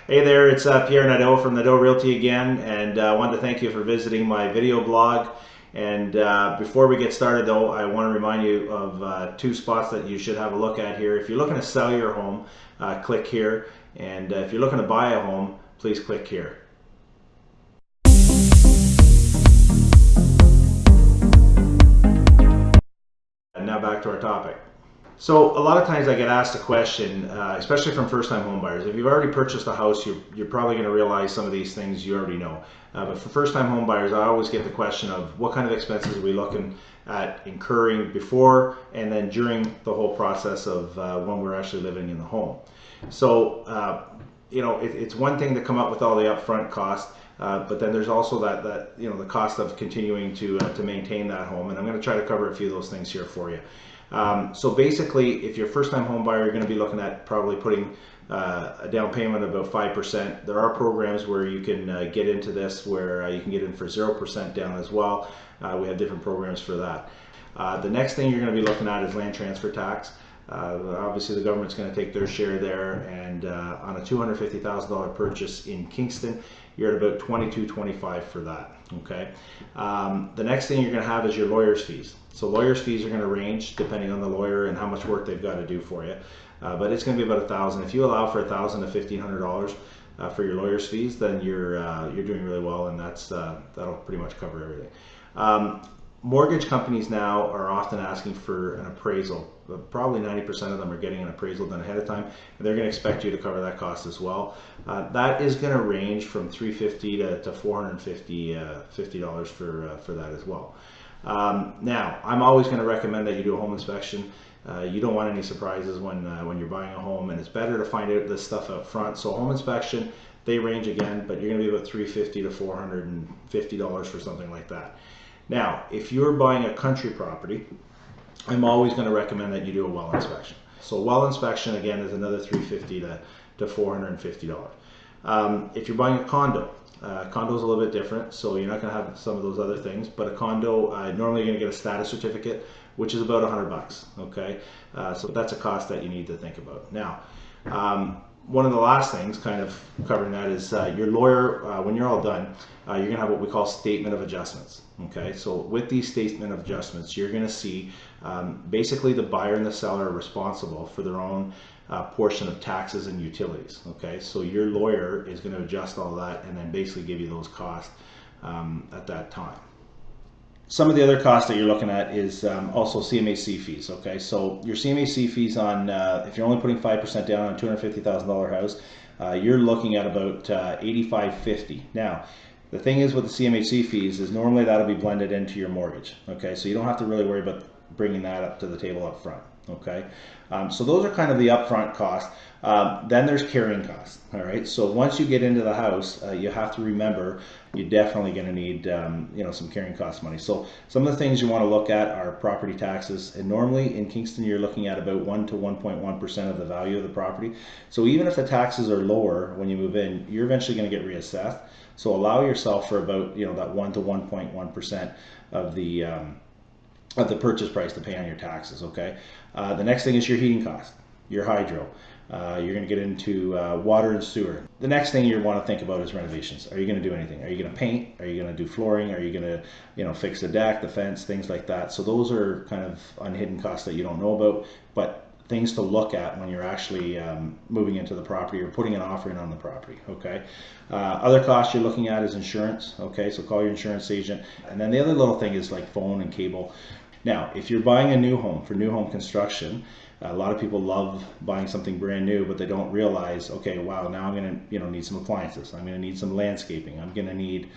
Hey there, it's Pierre Nadeau from Nadeau Realty again, and I wanted to thank you for visiting my video blog. And before we get started though, I want to remind you of two spots that you should have a look at here. If you're looking to sell your home, click here, and if you're looking to buy a home, please click here. And now back to our topic. So a lot of times I get asked a question, especially from first-time home buyers. If you've already purchased a house, you're probably going to realize some of these things you already know. But for first-time home buyers, I always get the question of what kind of expenses are we looking at incurring before and then during the whole process of when we're actually living in the home. So it's one thing to come up with all the upfront costs, but then there's also that the cost of continuing to maintain that home, and I'm going to try to cover a few of those things here for you. So basically, if you're a first-time home buyer, you're going to be looking at probably putting a down payment of about 5%. There are programs where you can get into this where you can get in for 0% down as well. We have different programs for that. The next thing you're going to be looking at is land transfer tax. Obviously the government's going to take their share there, and on a $250,000 purchase in Kingston, you're at about $22.25 for that. Okay. The next thing you're going to have is your lawyer's fees. So lawyer's fees are going to range depending on the lawyer and how much work they've got to do for you, but it's going to be about $1,000. If you allow for $1,000 to $1,500 for your lawyer's fees, then you're doing really well, and that'll pretty much cover everything. Mortgage companies now are often asking for an appraisal. Probably 90% of them are getting an appraisal done ahead of time, and they're going to expect you to cover that cost as well. That is going to range from $350 to $450 for that as well. Now, I'm always going to recommend that you do a home inspection. You don't want any surprises when you're buying a home, and it's better to find out this stuff up front. So home inspection, they range again, but you're going to be about $350 to $450 for something like that. Now, if you're buying a country property, I'm always going to recommend that you do a well inspection. So well inspection, again, is another $350 to $450. If you're buying a condo, condo's a little bit different, so you're not going to have some of those other things, but a condo, normally you're going to get a status certificate, which is about $100, okay? So that's a cost that you need to think about. Now, one of the last things, kind of covering that, is your lawyer, when you're all done, you're going to have what we call statement of adjustments. Okay, so with these statement of adjustments, you're going to see basically the buyer and the seller are responsible for their own portion of taxes and utilities. Okay, so your lawyer is going to adjust all that and then basically give you those costs at that time. Some of the other costs that you're looking at is also CMHC fees. Okay, so your CMHC fees on, if you're only putting 5% down on a $250,000 house, you're looking at about $85.50. Now, the thing is with the CMHC fees is normally that'll be blended into your mortgage. Okay, so you don't have to really worry about bringing that up to the table up front. Okay, so those are kind of the upfront costs. Then there's carrying costs. All right, so once you get into the house, you have to remember you're definitely going to need some carrying cost money. So some of the things you want to look at are property taxes, and normally in Kingston you're looking at about 1 to 1.1% of the value of the property. So even if the taxes are lower when you move in, you're eventually going to get reassessed. So allow yourself for about that 1 to 1.1% of the purchase price to pay on your taxes. Okay. The next thing is your heating cost, your hydro. You're going to get into water and sewer. The next thing you want to think about is renovations. Are you going to do anything? Are you going to paint? Are you going to do flooring? Are you going to fix the deck, the fence, things like that? So those are kind of unhidden costs that you don't know about, but things to look at when you're actually moving into the property or putting an offer in on the property. Okay. Other costs you're looking at is insurance. Okay, so call your insurance agent. And then the other little thing is like phone and cable. Now, if you're buying a new home for new home construction, a lot of people love buying something brand new, but they don't realize, okay, wow, now I'm going to need some appliances. I'm going to need some landscaping. I'm going to need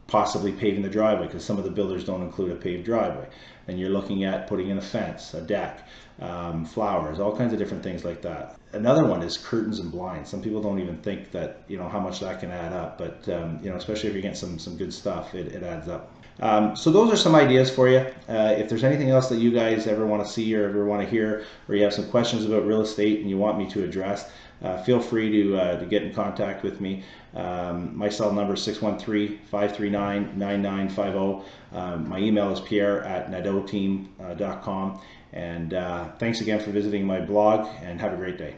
possibly paving the driveway, because some of the builders don't include a paved driveway. And you're looking at putting in a fence, a deck, flowers, all kinds of different things like that. Another one is curtains and blinds. Some people don't even think that how much that can add up, but especially if you're getting some good stuff, it adds up. So those are some ideas for you. If there's anything else that you guys ever want to see or ever want to hear, or you have some questions about real estate and you want me to address, feel free to get in contact with me. My cell number is 613-539-9950. My email is pierre@nadeauteam.com. And thanks again for visiting my blog, and have a great day.